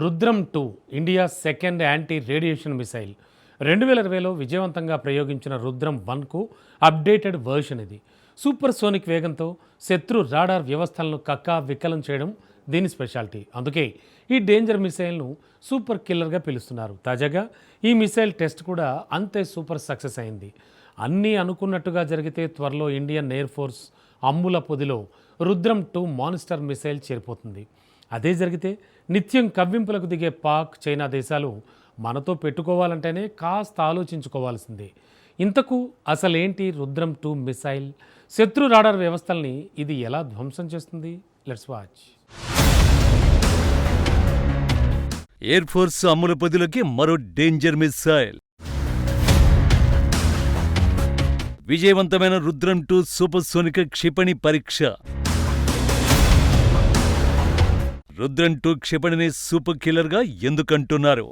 రుద్రం-2 India second anti radiation missile 2020లో విజయవంతంగా ప్రయోగించిన రుద్రం-1కు అప్డేటెడ్ వర్షన్ ఇది. సూపర్ సోనిక్ వేగంతో శత్రు రాడార్ వ్యవస్థలను వికలం చేయడం దీని స్పెషాలిటీ. అందుకే ఈ డేంజర్ మిసైల్ను సూపర్ కిల్లర్గా పిలుస్తున్నారు. తాజాగా ఈ మిసైల్ టెస్ట్ కూడా అంతే సూపర్ సక్సెస్ అయింది. అన్నీ అనుకున్నట్టుగా జరిగితే త్వరలో ఇండియన్ ఎయిర్ ఫోర్స్ అమ్ముల పొదిలో రుద్రం-2 మాన్స్టర్ మిసైల్ చేరిపోతుంది. అదే జరిగితే నిత్యం కవ్వింపులకు దిగే పాక్, చైనా దేశాలు మనతో పెట్టుకోవాలంటేనే కాస్త ఆలోచించుకోవాల్సిందే. ఇంతకు అసలేంటి రుద్రం-2 మిసైల్? శత్రు రాడార్ వ్యవస్థల్ని ఇది ఎలా ధ్వంసం చేస్తుంది? Let's watch. ఎయిర్ ఫోర్స్ అమ్ముల పొదిలోకి మరో డేంజర్ మిసైల్. విజయవంతమైన రుద్రం-2 సూపర్ సోనిక క్షిపణి పరీక్ష. రుద్రం-2 క్షిపణిని సూపర్ కిల్లర్గా ఎందుకంటున్నారు?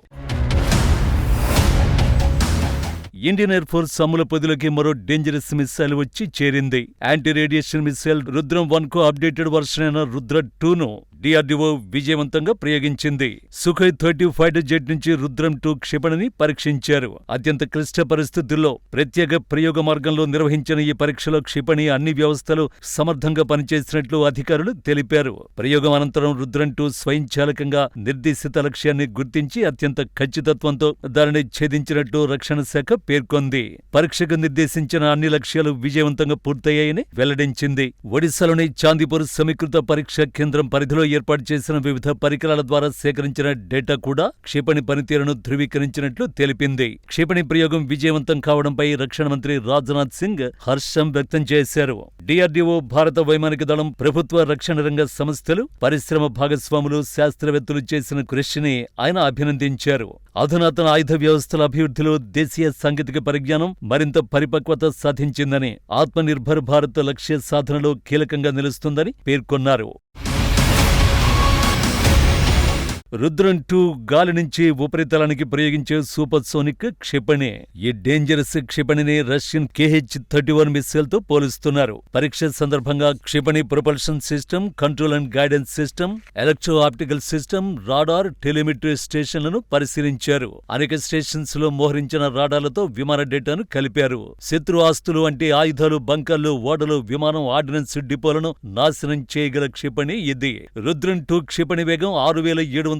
ఇండియన్ ఎయిర్ ఫోర్స్ అమ్ముల పొదిలోకి మరో డేంజరస్ మిసైల్ వచ్చి చేరింది. యాంటీ రేడియేషన్ మిసైల్ రుద్రం-1కు అప్డేటెడ్ వర్షన్ అయిన రుద్రం-2ను డిఆర్డీఓ విజయవంతంగా ప్రయోగించింది. సుఖోయ్ 30 ఫైటర్ జెట్ నుంచి రుద్రం-2 క్షిపణిని పరీక్షించారు. అత్యంత క్లిష్ట పరిస్థితుల్లో ప్రత్యేక ప్రయోగ మార్గంలో నిర్వహించిన ఈ పరీక్షలో క్షిపణి అన్ని వ్యవస్థలు సమర్థంగా పనిచేసినట్లు అధికారులు తెలిపారు. ప్రయోగం అనంతరం రుద్రం-2 స్వయంచాలకంగా నిర్దేశిత లక్ష్యాన్ని గుర్తించి అత్యంత ఖచ్చితత్వంతో దానిని ఛేదించినట్టు రక్షణ శాఖ పేర్కొంది. పరీక్షకు నిర్దేశించిన అన్ని లక్ష్యాలు విజయవంతంగా పూర్తయ్యాయని వెల్లడించింది. ఒడిశాలోని చాందీపూర్ సమీకృత పరీక్షా కేంద్రం పరిధిలో ఏర్పాటు చేసిన వివిధ పరికరాల ద్వారా సేకరించిన డేటా కూడా క్షిపణి పనితీరును ధృవీకరించినట్లు తెలిపింది. క్షిపణి ప్రయోగం విజయవంతం కావడంపై రక్షణ మంత్రి రాజ్నాథ్ సింగ్ హర్షం వ్యక్తం చేశారు. డిఆర్డీఓ, భారత వైమానిక దళం, ప్రభుత్వ రక్షణ రంగ సంస్థలు, పరిశ్రమ భాగస్వాములు, శాస్త్రవేత్తలు చేసిన కృషిని ఆయన అభినందించారు. అధునాతన ఆయుధ వ్యవస్థల అభివృద్ధిలో దేశీయ సాంకేతిక పరిజ్ఞానం మరింత పరిపక్వత సాధించిందని, ఆత్మనిర్భర్ భారత్ లక్ష్య సాధనలో కీలకంగా నిలుస్తుందని పేర్కొన్నారు. రుద్రం-2 గాలి నుంచి ఉపరితలానికి ప్రయోగించే సూపర్ సోనిక్ క్షిపణి. ఈ డేంజరస్ క్షిపణిని రష్యన్ KH-31 మిసైల్ తో పోలుస్తున్నారు. పరీక్ష సందర్భంగా క్షిపణి propulsion system, control and guidance system, electro optical system, radar, telemetry స్టేషన్లను పరిశీలించారు. అనేక స్టేషన్స్ లో మోహరించిన రాడార్లతో విమాన డేటాను కలిపారు. శత్రు ఆస్తులు అంటే ఆయుధాలు, బంకర్లు, ఓడలు, విమానం, ఆర్డినెన్స్ డిపోలను నాశనం చేయగల క్షిపణి ఇది. రుద్రం-2 క్షిపణి వేగం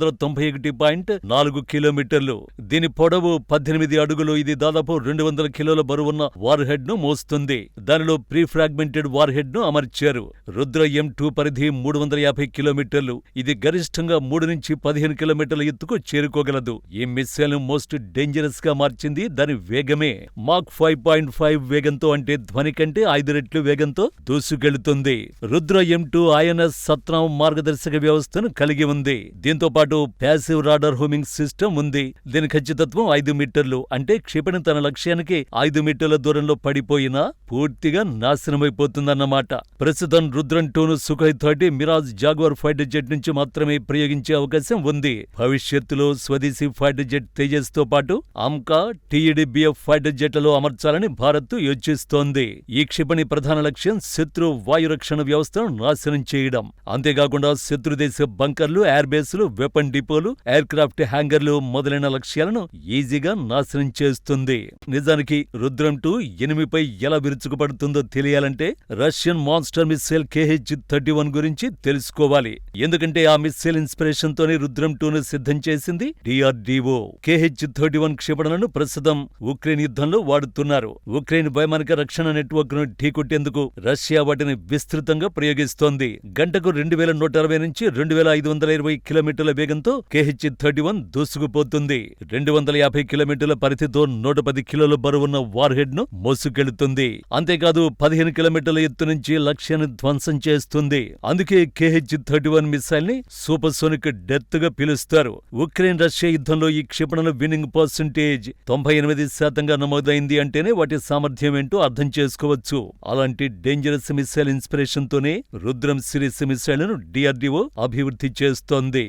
6791.4 కిలోమీటర్లు. దీని పొడవు 18 అడుగులు. ఇది దాదాపు 200 కిలోల బరువున్న వార్ హెడ్ ను మోస్తుంది. దానిలో ప్రీ ఫ్రాగ్మెంటెడ్ వార్ హెడ్ ను అమర్చారు. రుద్ర-M2 పరిధి 350 కిలోమీటర్లు. ఇది గరిష్టంగా 3 నుంచి 15 కిలోమీటర్ల ఎత్తుకు చేరుకోగలదు. ఈ మిసైల్ ను మోస్ట్ డేంజరస్ గా మార్చింది దాని వేగమే. మాక్ 5.5 వేగంతో, అంటే ధ్వని కంటే 5 రెట్లు వేగంతో దూసుకెళ్తుంది. రుద్ర-M2 INS సత్నాం మార్గదర్శక వ్యవస్థను కలిగి ఉంది. దీంతో పాటు ప్యాసివ్ రాడార్ హోమింగ్ సిస్టమ్ ఉంది. దీని ఖచ్చితత్వం 5 మీటర్లు. అంటే క్షిపణి తన లక్ష్యానికి 5 మీటర్ల దూరంలో పడిపోయినా పూర్తిగా నాశనమైపోతుందన్నమాట. ప్రస్తుతం రుద్రం-2ను Sukhoi 30, Mirage, Jaguar fighter jet నుంచి మాత్రమే ప్రయోగించే అవకాశం ఉంది. భవిష్యత్తులో స్వదేశీ ఫైటర్ జెట్ తేజస్ తో పాటు AMCA, TED-BF ఫైటర్ జెట్లలో అమర్చాలని భారత్ యోచిస్తోంది. ఈ క్షిపణి ప్రధాన లక్ష్యం శత్రు వాయురక్షణ వ్యవస్థను నాశనం చేయడం. అంతేకాకుండా శత్రుదేశ బంకర్లు, ఎయిర్ బేస్లు, వెపన్ డిపోలు, ఎయిర్ క్రాఫ్ట్ హ్యాంగర్లు మొదలైన లక్ష్యాలను ఈజీగా నాశనం చేస్తుంది. నిజానికి రుద్రం-2 ఎనిమిపై ఎలా విరుచుకుపడుతుందో తెలియాలంటే రష్యన్ మాన్స్టర్ మిసైల్ KH-31 గురించి తెలుసుకోవాలి. ఎందుకంటే ఆ మిసైల్ ఇన్స్పిరేషన్ తోనే రుద్రం-2ను సిద్ధం చేసింది డిఆర్డీఓ. KH-31 క్షిపణులను ప్రస్తుతం ఉక్రెయిన్ యుద్ధంలో వాడుతున్నారు. ఉక్రెయిన్ వైమానిక రక్షణ నెట్వర్క్ ను ఢీకొట్టేందుకు రష్యా వాటిని విస్తృతంగా ప్రయోగిస్తోంది. గంటకు 2160 నుంచి 2520 కిలోమీటర్ల వేగంతో KH-31 దూసుకుపోతుంది. 250 కిలోమీటర్ల పరిధితో 110 కిలోల బరువున్న వార్ హెడ్ ను మోసుకెళుతుంది. అంతేకాదు 15 కిలోమీటర్ల ఎత్తు నుంచి లక్ష్యాన్ని ధ్వంసం చేస్తుంది. అందుకే KH-31 మిసైల్ ని సూపర్ సోనిక్ డెత్ గా పిలుస్తారు. ఉక్రెయిన్ రష్యా యుద్ధంలో ఈ క్షిపణుల విన్నింగ్ పర్సెంటేజ్ 98% నమోదైంది అంటేనే వాటి సామర్థ్యం ఏంటో అర్థం చేసుకోవచ్చు. అలాంటి డేంజరస్ మిసైల్ ఇన్స్పిరేషన్ తోనే రుద్రం సిరీస్ మిసైల్ ను డిఆర్డీఓ అభివృద్ధి చేస్తోంది.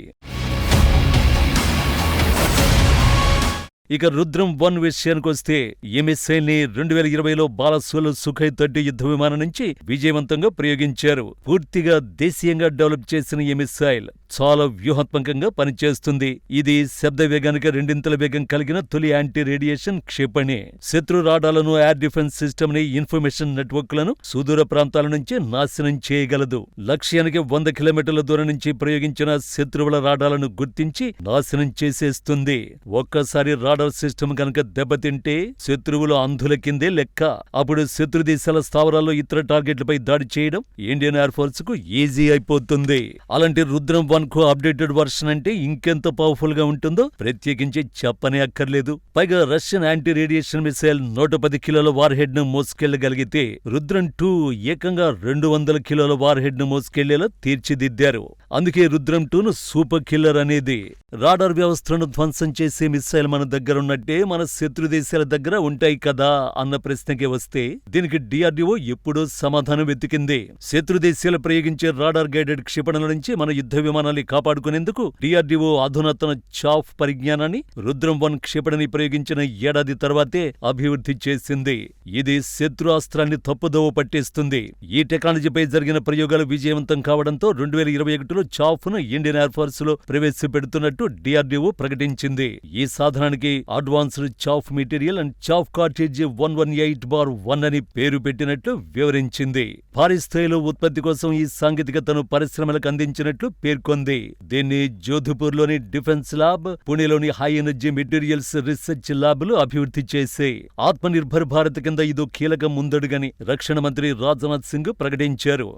ఇక రుద్రం 1 విషయానికొస్తే ఈ మిస్సైల్ ని 2020లో బాలసోల్ సుఖోయ్ 30 యుద్ధ విమానం నుంచి విజయవంతంగా ప్రయోగించారు. పూర్తిగా దేశీయంగా డెవలప్ చేసిన ఈ మిస్సైల్ చాలా వ్యూహాత్మకంగా పనిచేస్తుంది. ఇది శబ్ద వేగానికి రెండింతల వేగం కలిగిన తొలి యాంటీ రేడియేషన్ క్షిపణి. శత్రు రాడాలను, ఎయిర్ డిఫెన్స్ సిస్టమ్ ని, ఇన్ఫర్మేషన్ నెట్వర్క్లను సుదూర ప్రాంతాల నుంచి నాశనం చేయగలదు. లక్ష్యానికి 100 కిలోమీటర్ల దూరం నుంచి ప్రయోగించిన శత్రువుల రాడాలను గుర్తించి నాశనం చేసేస్తుంది. ఒక్కసారి రాడార్ సిస్టమ్ కనుక దెబ్బతింటే శత్రువులు అంధుల కిందే లెక్క. అప్పుడు శత్రు దేశాల స్థావరాల్లో ఇతర టార్గెట్లపై దాడి చేయడం ఇండియన్ ఎయిర్ ఫోర్స్ కు ఈజీ అయిపోతుంది. అలాంటి రుద్రం 1 కు అప్డేటెడ్ వర్షన్ అంటే ఇంకెంత పవర్ఫుల్ గా ఉంటుందో ప్రత్యేకించి చెప్పనే అక్కర్లేదు. పైగా రష్యన్ యాంటీ రేడియేషన్ మిసైల్ 110 కిలోల వార్ హెడ్ ను మోసుకెళ్లగలిగితే రుద్రం 2 ఏకంగా 200 కిలోల వార్ హెడ్ ను మోసుకెళ్లేలా తీర్చిదిద్దారు. అందుకే రుద్రం 2 ను సూపర్ కిల్లర్ అనేది. రాడార్ వ్యవస్థను ధ్వంసం చేసే మిసైల్ మన దగ్గరున్నట్టే మన శత్రు దేశాల దగ్గర ఉంటాయి కదా అన్న ప్రశ్నకి వస్తే దీనికి డిఆర్డీఓ ఎప్పుడూ సమాధానం వెతికింది. శత్రు దేశాలు ప్రయోగించే రాడార్ గైడెడ్ క్షిపణుల నుంచి మన యుద్ధ విమానాన్ని కాపాడుకునేందుకు డిఆర్డీఓ అధునాతన చాఫ్ పరిజ్ఞానాన్ని రుద్రం 1 క్షిపణిని ప్రయోగించిన ఏడాది తర్వాతే అభివృద్ధి చేసింది. ఇది శత్రు అస్త్రాన్ని తప్పుదోవ పట్టిస్తుంది. ఈ టెక్నాలజీపై జరిగిన ప్రయోగాలు విజయవంతం కావడంతో 2021లో చాఫ్ ను ఇండియన్ ఎయిర్ ఫోర్స్ లో ప్రవేశపెడుతున్నట్టు డిఆర్డీఓ ప్రకటించింది. ఈ సాధనానికి advanced chaff material and chaff cartridge 118/1 అని పేరు పెట్టినట్లు వివరించింది. భారీ స్థాయిలో ఉత్పత్తి కోసం ఈ సాంకేతికతను పరిశ్రమలకు అందించినట్లు పేర్కొంది. దీన్ని జోధ్పూర్లోని డిఫెన్స్ ల్యాబ్, పుణేలోని హై ఎనర్జీ మెటీరియల్స్ రీసెర్చ్ ల్యాబ్లు అభివృద్ధి చేశాయి. ఆత్మనిర్భర్ భారత్ కింద ఇదో కీలక ముందడుగని రక్షణ మంత్రి రాజ్నాథ్ సింగ్ ప్రకటించారు.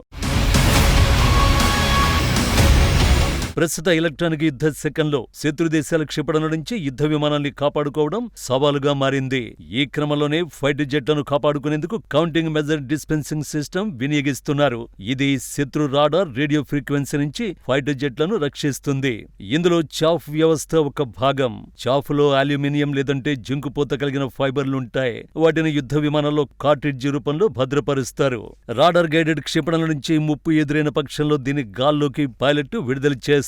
ప్రస్తుత ఎలక్ట్రానిక్ యుద్ధ శకంలో శత్రు దేశాల క్షిపణుల నుంచి యుద్ధ విమానాల్ని కాపాడుకోవడం సవాలుగా మారింది. ఈ క్రమంలోనే ఫైటర్ జెట్లను కాపాడుకునేందుకు కౌంటింగ్ మెజర్ డిస్పెన్సింగ్ సిస్టమ్ వినియోగిస్తున్నారు. ఇది శత్రు రాడార్, రేడియో ఫ్రీక్వెన్సీ నుంచి ఫైటర్ జెట్లను రక్షిస్తుంది. ఇందులో చాఫ్ వ్యవస్థ ఒక భాగం. చాఫ్ లో అల్యూమినియం లేదంటే జింకుపోత కలిగిన ఫైబర్లుంటాయి. వాటిని యుద్ధ విమానాల్లో కార్ట్రిడ్జ్ రూపంలో భద్రపరుస్తారు. రాడార్ గైడెడ్ క్షిపణుల నుంచి ముప్పు ఎదురైన పక్షంలో దీని గాల్లోకి పైలట్ విడుదల చేస్తారు.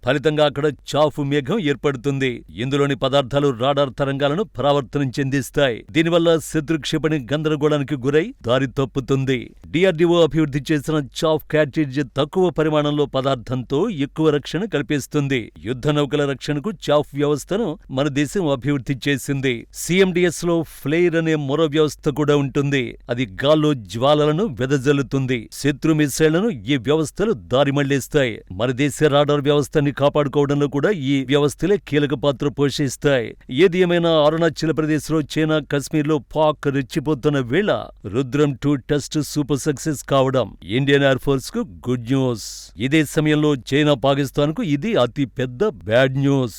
ఫలితంగా అక్కడ చాఫ్ మేఘం ఏర్పడుతుంది. ఇందులోని పదార్థాలు రాడార్ తరంగాలను పరావర్తనం చెందిస్తాయి. దీనివల్ల శత్రు క్షిపణి గందరగోళానికి గురై దారి తప్పుతుంది. డిఆర్డీఓ అభివృద్ధి చేసిన చాఫ్ కార్ట్రిడ్జ్ తక్కువ పరిమాణంలో పదార్థంతో ఎక్కువ రక్షణ కల్పిస్తుంది. యుద్ధ నౌకల రక్షణకు చాఫ్ వ్యవస్థను మన దేశం అభివృద్ధి చేసింది. సిఎండిఎస్ లో ఫ్లేర్ అనే మరో వ్యవస్థ కూడా ఉంటుంది. అది గాల్లో జ్వాలలను వెదజల్లుతుంది. శత్రు మిసైళ్లను ఈ వ్యవస్థలు దారి మళ్లిస్తాయి. మన దేశ రాడార్ వ్యవస్థని కాపాడుకోవడంలో కూడా ఈ వ్యవస్థలే కీలక పాత్ర పోషిస్తాయి. ఏది ఏమైనా అరుణాచల్ ప్రదేశ్ లో, చైనా, కశ్మీర్ లో పాక్ రెచ్చిపోతున్న వేళ రుద్రం 2 టెస్ట్ సూపర్ సక్సెస్ కావడం ఇండియన్ ఎయిర్ ఫోర్స్ కు గుడ్ న్యూస్. ఇదే సమయంలో చైనా, పాకిస్తాన్ కు ఇది అతి పెద్ద బ్యాడ్ న్యూస్.